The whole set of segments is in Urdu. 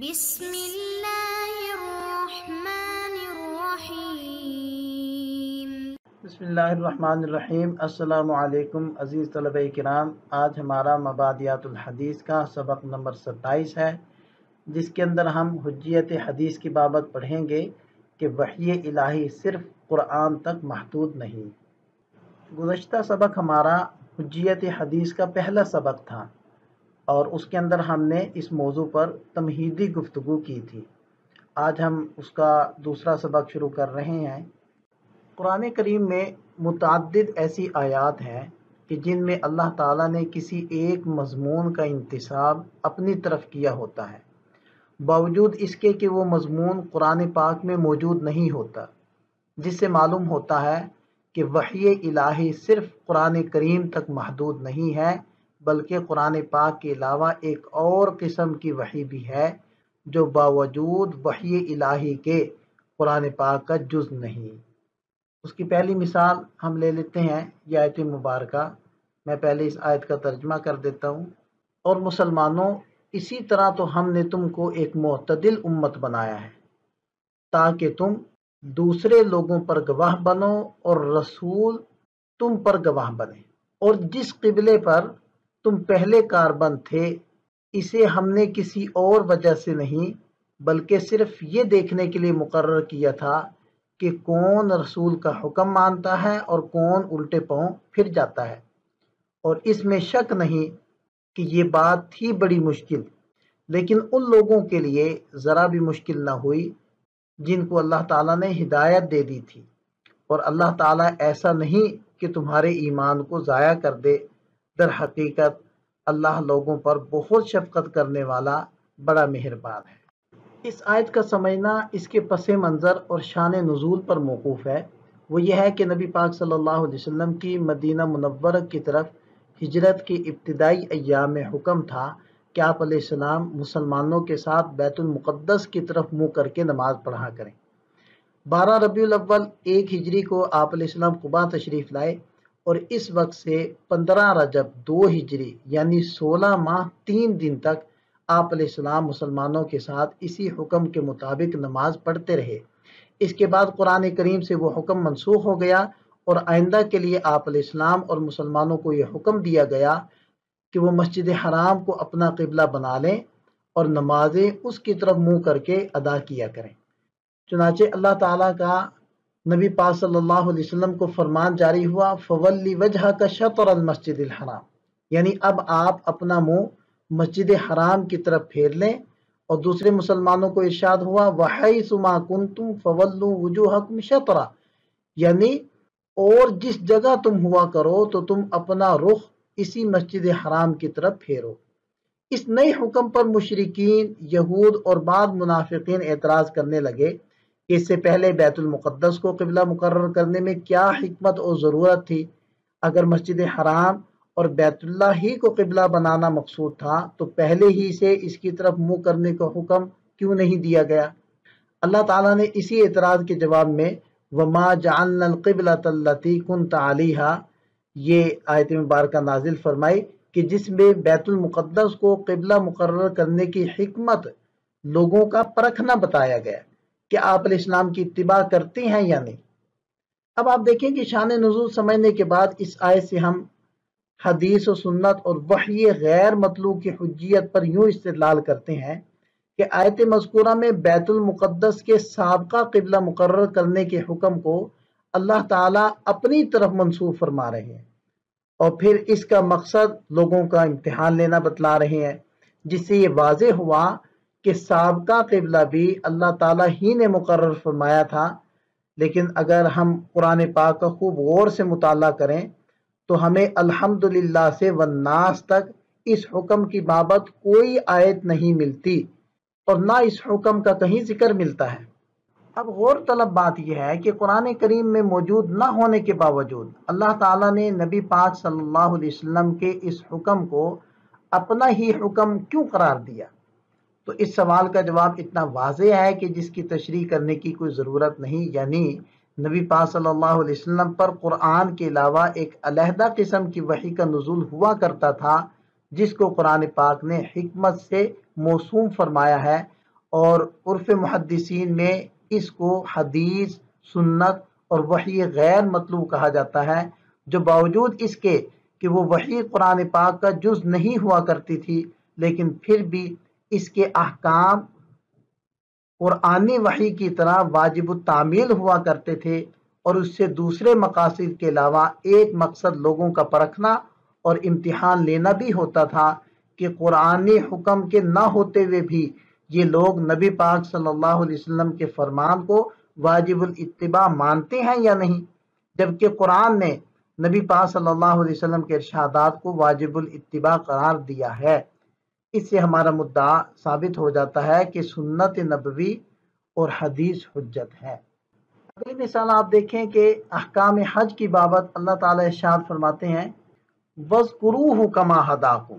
بسم اللہ الرحمن الرحیم۔ بسم اللہ الرحمن الرحیم۔ السلام علیکم عزیز طلبہ کرام، آج ہمارا مبادیات الحدیث کا سبق نمبر 27 ہے، جس کے اندر ہم حجیت حدیث کی بابت پڑھیں گے کہ وحی الہی صرف قرآن تک محدود نہیں۔ گزشتہ سبق ہمارا حجیت حدیث کا پہلا سبق تھا اور اس کے اندر ہم نے اس موضوع پر تمہیدی گفتگو کی تھی۔ آج ہم اس کا دوسرا سبق شروع کر رہے ہیں۔ قرآن کریم میں متعدد ایسی آیات ہیں کہ جن میں اللہ تعالیٰ نے کسی ایک مضمون کا انتساب اپنی طرف کیا ہوتا ہے، باوجود اس کے کہ وہ مضمون قرآن پاک میں موجود نہیں ہوتا، جس سے معلوم ہوتا ہے کہ وحی الہی صرف قرآن کریم تک محدود نہیں ہے، بلکہ قرآن پاک کے علاوہ ایک اور قسم کی وحی بھی ہے جو باوجود وحی الہی کے قرآن پاک کا جز نہیں۔ اس کی پہلی مثال ہم لے لیتے ہیں یہ آیت مبارکہ۔ میں پہلے اس آیت کا ترجمہ کر دیتا ہوں۔ اور مسلمانوں، اسی طرح تو ہم نے تم کو ایک معتدل امت بنایا ہے تاکہ تم دوسرے لوگوں پر گواہ بنو اور رسول تم پر گواہ بنے، اور جس قبلے پر تم پہلے کاربند تھے اسے ہم نے کسی اور وجہ سے نہیں بلکہ صرف یہ دیکھنے کے لیے مقرر کیا تھا کہ کون رسول کا حکم مانتا ہے اور کون الٹے پاؤں پھر جاتا ہے، اور اس میں شک نہیں کہ یہ بات تھی بڑی مشکل، لیکن ان لوگوں کے لیے ذرا بھی مشکل نہ ہوئی جن کو اللہ تعالیٰ نے ہدایت دے دی تھی، اور اللہ تعالیٰ ایسا نہیں کہ تمہارے ایمان کو ضائع کر دے، در حقیقت اللہ لوگوں پر بہت شفقت کرنے والا بڑا مہربان ہے۔ اس آیت کا سمجھنا اس کے پس منظر اور شان نزول پر موقوف ہے۔ وہ یہ ہے کہ نبی پاک صلی اللہ علیہ وسلم کی مدینہ منورہ کی طرف ہجرت کے ابتدائی ایام میں حکم تھا کہ آپ علیہ السلام مسلمانوں کے ساتھ بیت المقدس کی طرف منہ کر کے نماز پڑھا کریں۔ 12 ربیع الاول 1 ہجری کو آپ علیہ السلام قباء تشریف لائے، اور اس وقت سے 15 رجب 2 ہجری یعنی 16 ماہ 3 دن تک آپ علیہ السلام مسلمانوں کے ساتھ اسی حکم کے مطابق نماز پڑھتے رہے۔ اس کے بعد قرآن کریم سے وہ حکم منسوخ ہو گیا، اور آئندہ کے لیے آپ علیہ السلام اور مسلمانوں کو یہ حکم دیا گیا کہ وہ مسجد حرام کو اپنا قبلہ بنا لیں اور نمازیں اس کی طرف منہ کر کے ادا کیا کریں۔ چنانچہ اللہ تعالیٰ کا نبی پاک صلی اللہ علیہ وسلم کو فرمان جاری ہوا، فَوَلِّ وَجْهَكَ شَطْرَ الْمَسْجِدِ الْحَرَامِ، یعنی اب آپ اپنا منہ مسجد حرام کی طرف پھیر لیں، اور دوسرے مسلمانوں کو ارشاد ہوا وَحَيْثُ مَا كُنْتُمْ فَوَلُّوا وُجُوهَكُمْ شَطْرَهُ، یعنی اور جس جگہ تم ہوا کرو تو تم اپنا رخ اسی مسجد حرام کی طرف پھیرو۔ اس نئے حکم پر مشرکین، یہود اور بعض منافقین اعتراض کرنے لگے کہ اس سے پہلے بیت المقدس کو قبلہ مقرر کرنے میں کیا حکمت اور ضرورت تھی؟ اگر مسجد حرام اور بیت اللہ ہی کو قبلہ بنانا مقصود تھا تو پہلے ہی سے اس کی طرف منہ کرنے کا حکم کیوں نہیں دیا گیا؟ اللہ تعالیٰ نے اسی اعتراض کے جواب میں وَمَا جَعَلْنَا الْقِبْلَةَ الَّتِي كُنْتَ عَلَيْهَا یہ آیت مبارکہ نازل فرمائی کہ جس میں بیت المقدس کو قبلہ مقرر کرنے کی حکمت لوگوں کا پرکھنا بتایا گیا کہ آپ علیہ السلام کی اتباع کرتے ہیں یا نہیں۔ اب آپ دیکھیں کہ شان نزول سمجھنے کے بعد اس آیت سے ہم حدیث و سنت اور وحی غیر مطلوع کی حجیت پر یوں استدلال کرتے ہیں کہ آیت مذکورہ میں بیت المقدس کے سابقہ قبلہ مقرر کرنے کے حکم کو اللہ تعالیٰ اپنی طرف منسوخ فرما رہے ہیں، اور پھر اس کا مقصد لوگوں کا امتحان لینا بتلا رہے ہیں، جس سے یہ واضح ہوا کہ سابقہ قبلہ بھی اللہ تعالیٰ ہی نے مقرر فرمایا تھا۔ لیکن اگر ہم قرآن پاک کا خوب غور سے مطالعہ کریں تو ہمیں الحمدللہ سے والناس تک اس حکم کی بابت کوئی آیت نہیں ملتی، اور نہ اس حکم کا کہیں ذکر ملتا ہے۔ اب غور طلب بات یہ ہے کہ قرآن کریم میں موجود نہ ہونے کے باوجود اللہ تعالیٰ نے نبی پاک صلی اللہ علیہ وسلم کے اس حکم کو اپنا ہی حکم کیوں قرار دیا؟ تو اس سوال کا جواب اتنا واضح ہے کہ جس کی تشریح کرنے کی کوئی ضرورت نہیں، یعنی نبی پاک صلی اللہ علیہ وسلم پر قرآن کے علاوہ ایک علیحدہ قسم کی وحی کا نزول ہوا کرتا تھا جس کو قرآن پاک نے حکمت سے موسوم فرمایا ہے، اور عرف محدثین میں اس کو حدیث، سنت اور وحی غیر مطلوب کہا جاتا ہے، جو باوجود اس کے کہ وہ وحی قرآن پاک کا جز نہیں ہوا کرتی تھی، لیکن پھر بھی اس کے احکام قرآنی وحی کی طرح واجب التعمیل ہوا کرتے تھے، اور اس سے دوسرے مقاصد کے علاوہ ایک مقصد لوگوں کا پرکھنا اور امتحان لینا بھی ہوتا تھا کہ قرآنی حکم کے نہ ہوتے ہوئے بھی یہ لوگ نبی پاک صلی اللہ علیہ وسلم کے فرمان کو واجب الاتباع مانتے ہیں یا نہیں، جبکہ قرآن نے نبی پاک صلی اللہ علیہ وسلم کے ارشادات کو واجب الاتباع قرار دیا ہے۔ اس سے ہمارا مدعا ثابت ہو جاتا ہے کہ سنت نبوی اور حدیث حجت ہے۔ اگلی مثال آپ دیکھیں کہ احکام حج کی بابت اللہ تعالیٰ ارشاد فرماتے ہیں وَاذْكُرُوهُ كَمَا هَدَاكُمْ،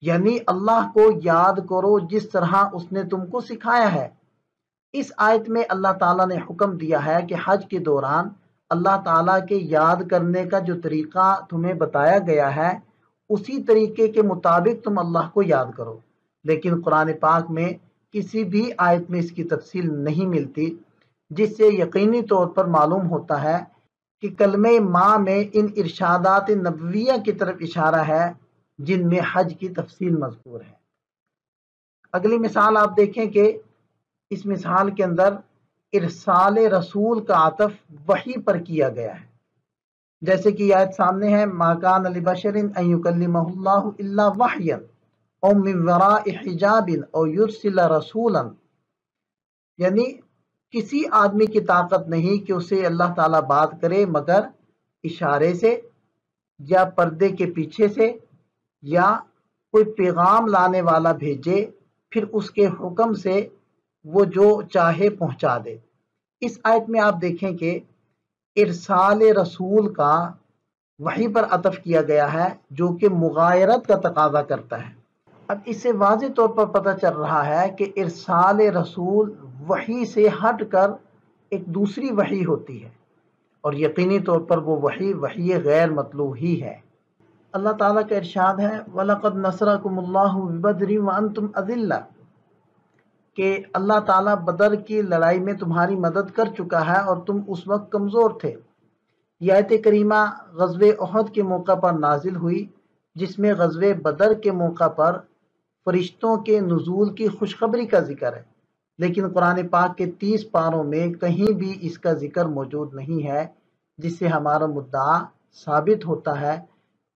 یعنی اللہ کو یاد کرو جس طرح اس نے تم کو سکھایا ہے۔ اس آیت میں اللہ تعالیٰ نے حکم دیا ہے کہ حج کے دوران اللہ تعالیٰ کے یاد کرنے کا جو طریقہ تمہیں بتایا گیا ہے اسی طریقے کے مطابق تم اللہ کو یاد کرو، لیکن قرآن پاک میں کسی بھی آیت میں اس کی تفصیل نہیں ملتی، جس سے یقینی طور پر معلوم ہوتا ہے کہ کلمہ ماں میں ان ارشادات نبویہ کی طرف اشارہ ہے جن میں حج کی تفصیل مذکور ہے۔ اگلی مثال آپ دیکھیں کہ اس مثال کے اندر ارسال رسول کا عطف وحی پر کیا گیا ہے، جیسے کہ یہ آیت سامنے ہے ما کان لبشر ان یکلمہ اللہ الا وحیا او من وراء حجاب او یرسل رسولا، یعنی کسی آدمی کی طاقت نہیں کہ اسے اللہ تعالیٰ بات کرے مگر اشارے سے یا پردے کے پیچھے سے، یا کوئی پیغام لانے والا بھیجے پھر اس کے حکم سے وہ جو چاہے پہنچا دے۔ اس آیت میں آپ دیکھیں کہ ارسال رسول کا وحی پر عطف کیا گیا ہے جو کہ مغایرت کا تقاضا کرتا ہے۔ اب اس سے واضح طور پر پتہ چل رہا ہے کہ ارسال رسول وحی سے ہٹ کر ایک دوسری وحی ہوتی ہے، اور یقینی طور پر وہ وحی غیر مطلوب ہی ہے۔ اللہ تعالیٰ کا ارشاد ہے وَلَقَدْ نَصْرَكُمُ اللَّهُ بِبَدْرٍ وَأَنْتُمْ أَذِلَّةٌ، کہ اللہ تعالیٰ بدر کی لڑائی میں تمہاری مدد کر چکا ہے اور تم اس وقت کمزور تھے۔ یہ آیت کریمہ غزوہ احد کے موقع پر نازل ہوئی، جس میں غزوہ بدر کے موقع پر فرشتوں کے نزول کی خوشخبری کا ذکر ہے، لیکن قرآن پاک کے 30 پاروں میں کہیں بھی اس کا ذکر موجود نہیں ہے، جس سے ہمارا مدعا ثابت ہوتا ہے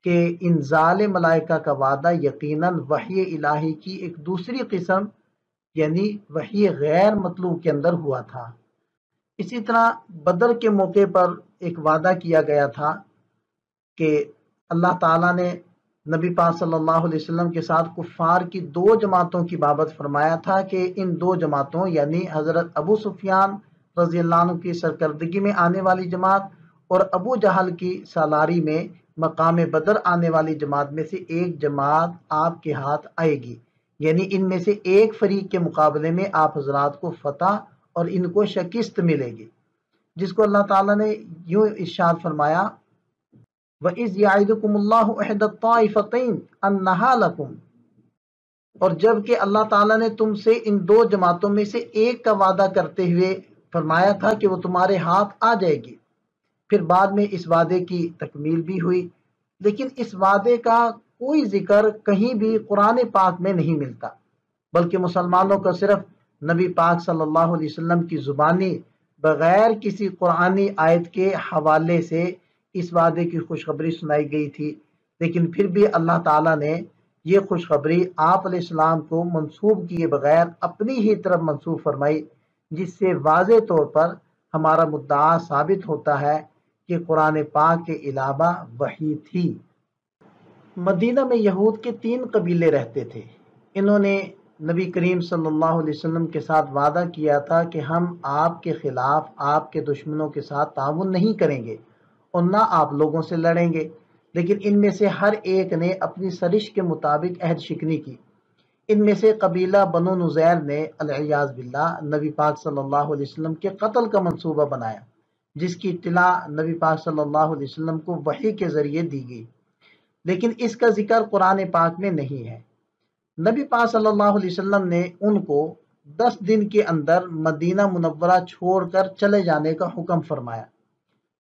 کہ انزال ملائکہ کا وعدہ یقیناً وحی الہی کی ایک دوسری قسم یعنی وحی غیر مطلوب کے اندر ہوا تھا۔ اسی طرح بدر کے موقع پر ایک وعدہ کیا گیا تھا کہ اللہ تعالیٰ نے نبی پاک صلی اللہ علیہ وسلم کے ساتھ کفار کی 2 جماعتوں کی بابت فرمایا تھا کہ ان 2 جماعتوں یعنی حضرت ابو سفیان رضی اللہ عنہ کی سرکردگی میں آنے والی جماعت اور ابو جہل کی سالاری میں مقام بدر آنے والی جماعت میں سے ایک جماعت آپ کے ہاتھ آئے گی، یعنی ان میں سے ایک فریق کے مقابلے میں آپ حضرات کو فتح اور ان کو شکست ملے گی، جس کو اللہ تعالیٰ نے یوں ارشاد فرمایا وَإِذْ يَعِدُكُمُ اللَّهُ إِحْدَى الطَّائِفَتَيْنِ أَنَّهَا لَكُمْ، اور جب کہ اللہ تعالیٰ نے تم سے ان 2 جماعتوں میں سے ایک کا وعدہ کرتے ہوئے فرمایا تھا کہ وہ تمہارے ہاتھ آ جائے گی، پھر بعد میں اس وعدے کی تکمیل بھی ہوئی، لیکن اس وعدے کا کوئی ذکر کہیں بھی قرآن پاک میں نہیں ملتا، بلکہ مسلمانوں کو صرف نبی پاک صلی اللہ علیہ وسلم کی زبانی بغیر کسی قرآنی آیت کے حوالے سے اس وعدے کی خوشخبری سنائی گئی تھی، لیکن پھر بھی اللہ تعالیٰ نے یہ خوشخبری آپ علیہ السلام کو منسوب کیے بغیر اپنی ہی طرف منسوب فرمائی، جس سے واضح طور پر ہمارا مدعا ثابت ہوتا ہے کہ قرآن پاک کے علاوہ وحی تھی۔ مدینہ میں یہود کے 3 قبیلے رہتے تھے، انہوں نے نبی کریم صلی اللہ علیہ وسلم کے ساتھ وعدہ کیا تھا کہ ہم آپ کے خلاف آپ کے دشمنوں کے ساتھ تعاون نہیں کریں گے اور نہ آپ لوگوں سے لڑیں گے، لیکن ان میں سے ہر ایک نے اپنی سرش کے مطابق عہد شکنی کی۔ ان میں سے قبیلہ بنو نذیر نے العیاذ باللہ نبی پاک صلی اللہ علیہ وسلم کے قتل کا منصوبہ بنایا، جس کی اطلاع نبی پاک صلی اللہ علیہ وسلم کو وحی کے ذریعے دی گئی، لیکن اس کا ذکر قرآن پاک میں نہیں ہے۔ نبی پاک صلی اللہ علیہ وسلم نے ان کو 10 دن کے اندر مدینہ منورہ چھوڑ کر چلے جانے کا حکم فرمایا،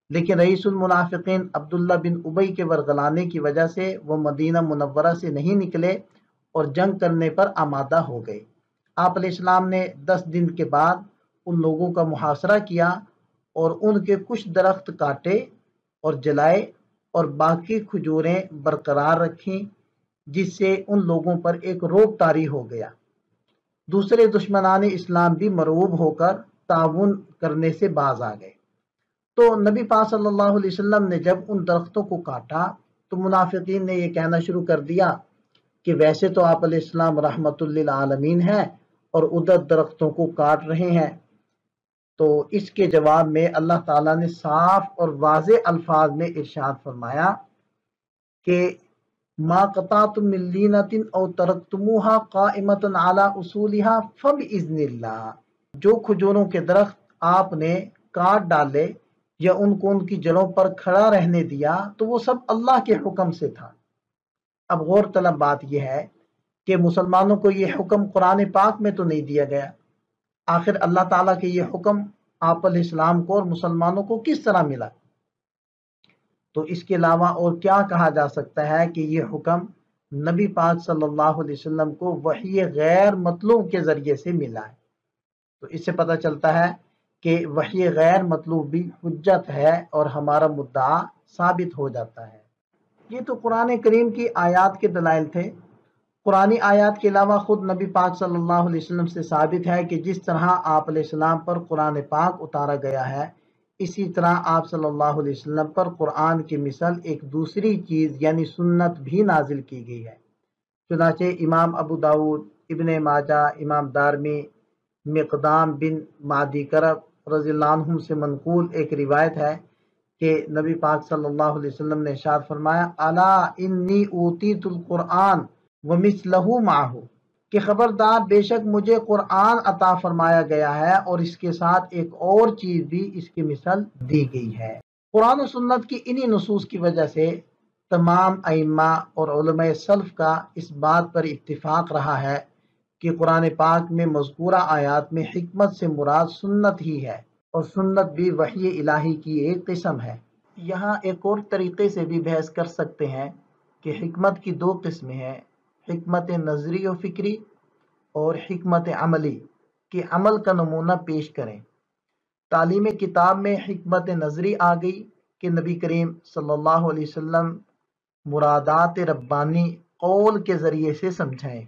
لیکن رئیس المنافقین عبداللہ بن ابی کے ورغلانے کی وجہ سے وہ مدینہ منورہ سے نہیں نکلے اور جنگ کرنے پر آمادہ ہو گئے۔ آپ علیہ السلام نے 10 دن کے بعد ان لوگوں کا محاصرہ کیا اور ان کے کچھ درخت کاٹے اور جلائے اور باقی کھجوریں برقرار رکھیں، جس سے ان لوگوں پر ایک رعب طاری ہو گیا۔ دوسرے دشمنان اسلام بھی مرعوب ہو کر تعاون کرنے سے باز آ گئے۔ تو نبی پاک صلی اللہ علیہ وسلم نے جب ان درختوں کو کاٹا تو منافقین نے یہ کہنا شروع کر دیا کہ ویسے تو آپ علیہ السلام رحمت للعالمین ہیں اور ادھر درختوں کو کاٹ رہے ہیں۔ تو اس کے جواب میں اللہ تعالیٰ نے صاف اور واضح الفاظ میں ارشاد فرمایا کہ ما قطعتم من لینۃ او ترکتموها قائمۃ علی اصولها فباذن اللہ، جو کھجوروں کے درخت آپ نے کاٹ ڈالے یا ان کو ان کی جڑوں پر کھڑا رہنے دیا تو وہ سب اللہ کے حکم سے تھا۔ اب غور طلب بات یہ ہے کہ مسلمانوں کو یہ حکم قرآن پاک میں تو نہیں دیا گیا، آخر اللہ تعالیٰ کے یہ حکم آپ علیہ السلام کو اور مسلمانوں کو کس طرح ملا؟ تو اس کے علاوہ اور کیا کہا جا سکتا ہے کہ یہ حکم نبی پاک صلی اللہ علیہ وسلم کو وحی غیر مطلوب کے ذریعے سے ملا ہے۔ تو اس سے پتہ چلتا ہے کہ وحی غیر مطلوب بھی حجت ہے اور ہمارا مدعا ثابت ہو جاتا ہے۔ یہ تو قرآن کریم کی آیات کے دلائل تھے۔ قرآنی آیات کے علاوہ خود نبی پاک صلی اللہ علیہ وسلم سے ثابت ہے کہ جس طرح آپ علیہ السلام پر قرآن پاک اتارا گیا ہے، اسی طرح آپ صلی اللہ علیہ وسلم پر قرآن کی مثل ایک دوسری چیز یعنی سنت بھی نازل کی گئی ہے۔ چنانچہ امام ابو داود، ابن ماجہ، امام دارمی، مقدام بن معدی کرب رضی اللہ عنہم سے منقول ایک روایت ہے کہ نبی پاک صلی اللہ علیہ وسلم نے ارشاد فرمایا الا انی اوتیت القرآن ومثلہ معہ، کہ خبردار بے شک مجھے قرآن عطا فرمایا گیا ہے اور اس کے ساتھ ایک اور چیز بھی اس کی مثل دی گئی ہے۔ قرآن و سنت کی انہی نصوص کی وجہ سے تمام ائمہ اور علماء سلف کا اس بات پر اتفاق رہا ہے کہ قرآن پاک میں مذکورہ آیات میں حکمت سے مراد سنت ہی ہے، اور سنت بھی وحی الہی کی ایک قسم ہے۔ یہاں ایک اور طریقے سے بھی بحث کر سکتے ہیں کہ حکمت کی 2 قسمیں ہیں، حکمت نظری و فکری اور حکمت عملی، کہ عمل کا نمونہ پیش کریں۔ تعلیم کتاب میں حکمت نظری آ گئی کہ نبی کریم صلی اللہ علیہ وسلم مرادات ربانی قول کے ذریعے سے سمجھائیں،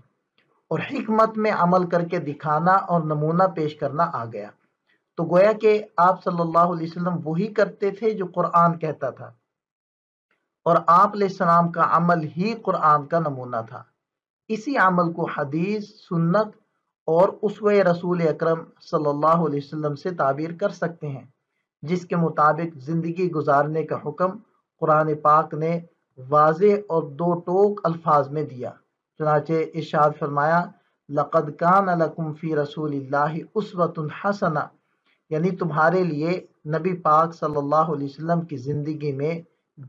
اور حکمت میں عمل کر کے دکھانا اور نمونہ پیش کرنا آ گیا۔ تو گویا کہ آپ صلی اللہ علیہ وسلم وہی کرتے تھے جو قرآن کہتا تھا، اور آپ علیہ السلام کا عمل ہی قرآن کا نمونہ تھا۔ اسی عمل کو حدیث، سنت اور اسوہ رسول اکرم صلی اللہ علیہ وسلم سے تعبیر کر سکتے ہیں، جس کے مطابق زندگی گزارنے کا حکم قرآن پاک نے واضح اور 2 ٹوک الفاظ میں دیا۔ چنانچہ ارشاد فرمایا لقد کان لکم فی رسول اللہ اسوۃ حسنہ، یعنی تمہارے لیے نبی پاک صلی اللہ علیہ وسلم کی زندگی میں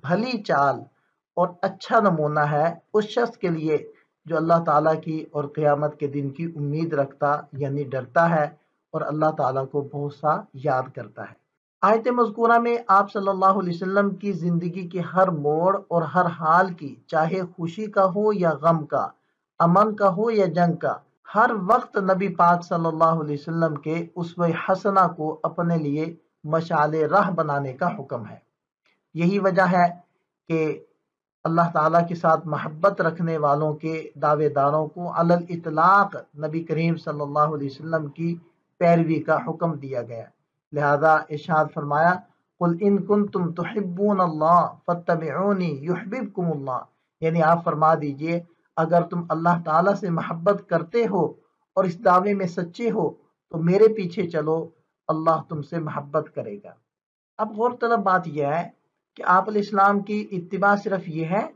بھلی چال اور اچھا نمونہ ہے اس شخص کے لیے جو اللہ تعالیٰ کی اور قیامت کے دن کی امید رکھتا یعنی ڈرتا ہے اور اللہ تعالیٰ کو بہت سا یاد کرتا ہے۔ آیت مذکورہ میں آپ صلی اللہ علیہ وسلم کی زندگی کے ہر موڑ اور ہر حال کی، چاہے خوشی کا ہو یا غم کا، امن کا ہو یا جنگ کا، ہر وقت نبی پاک صلی اللہ علیہ وسلم کے اسوہ حسنہ کو اپنے لیے مشعل راہ بنانے کا حکم ہے۔ یہی وجہ ہے کہ اللہ تعالیٰ کے ساتھ محبت رکھنے والوں کے دعوے داروں کو علی الاطلاق نبی کریم صلی اللہ علیہ وسلم کی پیروی کا حکم دیا گیا۔ لہذا ارشاد فرمایا قل ان کنتم تحبون اللہ فاتبعونی یحببکم اللہ، یعنی آپ فرما دیجئے اگر تم اللہ تعالیٰ سے محبت کرتے ہو اور اس دعوے میں سچے ہو تو میرے پیچھے چلو، اللہ تم سے محبت کرے گا۔ اب غور طلب بات یہ ہے کہ آپ علیہ السلام کی اتباع صرف یہ ہے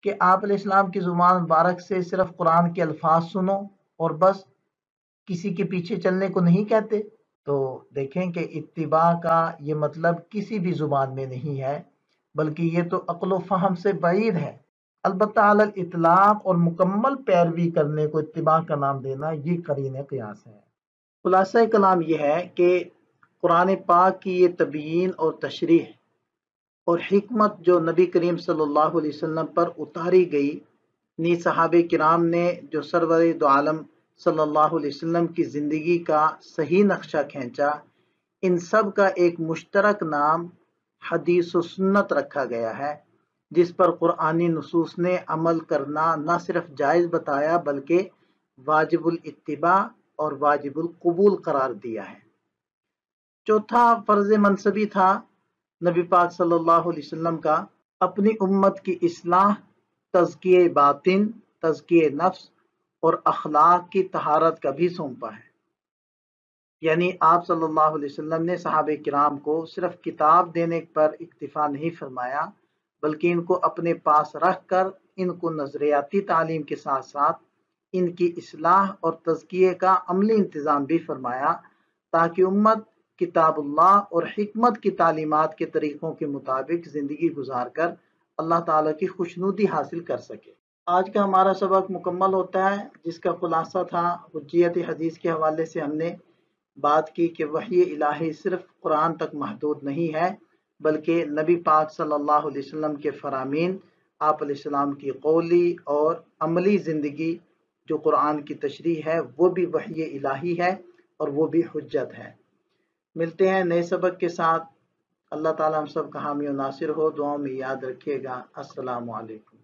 کہ آپ علیہ السلام کی زبان مبارک سے صرف قرآن کے الفاظ سنو اور بس، کسی کے پیچھے چلنے کو نہیں کہتے؟ تو دیکھیں کہ اتباع کا یہ مطلب کسی بھی زبان میں نہیں ہے، بلکہ یہ تو عقل و فہم سے بعید ہے۔ البتہ علی الاطلاق اور مکمل پیروی کرنے کو اتباع کا نام دینا یہ قرین قیاس ہے۔ خلاصہ کلام یہ ہے کہ قرآن پاک کی یہ تبیین اور تشریح اور حکمت جو نبی کریم صلی اللہ علیہ وسلم پر اتاری گئی، نی صحابہ کرام نے جو سرور دو عالم صلی اللہ علیہ وسلم کی زندگی کا صحیح نقشہ کھینچا، ان سب کا ایک مشترک نام حدیث و سنت رکھا گیا ہے، جس پر قرآنی نصوص نے عمل کرنا نہ صرف جائز بتایا بلکہ واجب الاتباع اور واجب القبول قرار دیا ہے۔ چوتھا فرض منصبی تھا نبی پاک صلی اللہ علیہ وسلم کا اپنی امت کی اصلاح، تزکیہ باطن، تزکیہ نفس اور اخلاق کی طہارت کا بھی سونپا ہے۔ یعنی آپ صلی اللہ علیہ وسلم نے صحابہ کرام کو صرف کتاب دینے پر اکتفا نہیں فرمایا، بلکہ ان کو اپنے پاس رکھ کر ان کو نظریاتی تعلیم کے ساتھ ساتھ ان کی اصلاح اور تزکیے کا عملی انتظام بھی فرمایا، تاکہ امت کتاب اللہ اور حکمت کی تعلیمات کے طریقوں کے مطابق زندگی گزار کر اللہ تعالیٰ کی خوشنودی حاصل کر سکے۔ آج کا ہمارا سبق مکمل ہوتا ہے، جس کا خلاصہ تھا حجیت حدیث کے حوالے سے ہم نے بات کی کہ وحی الہی صرف قرآن تک محدود نہیں ہے، بلکہ نبی پاک صلی اللہ علیہ وسلم کے فرامین، آپ علیہ السلام کی قولی اور عملی زندگی جو قرآن کی تشریح ہے وہ بھی وحی الہی ہے اور وہ بھی حجت ہے۔ ملتے ہیں نئے سبق کے ساتھ۔ اللہ تعالیٰ ہم سب کا حامی و ناصر ہو، دعاؤں میں یاد رکھیے گا۔ السلام علیکم۔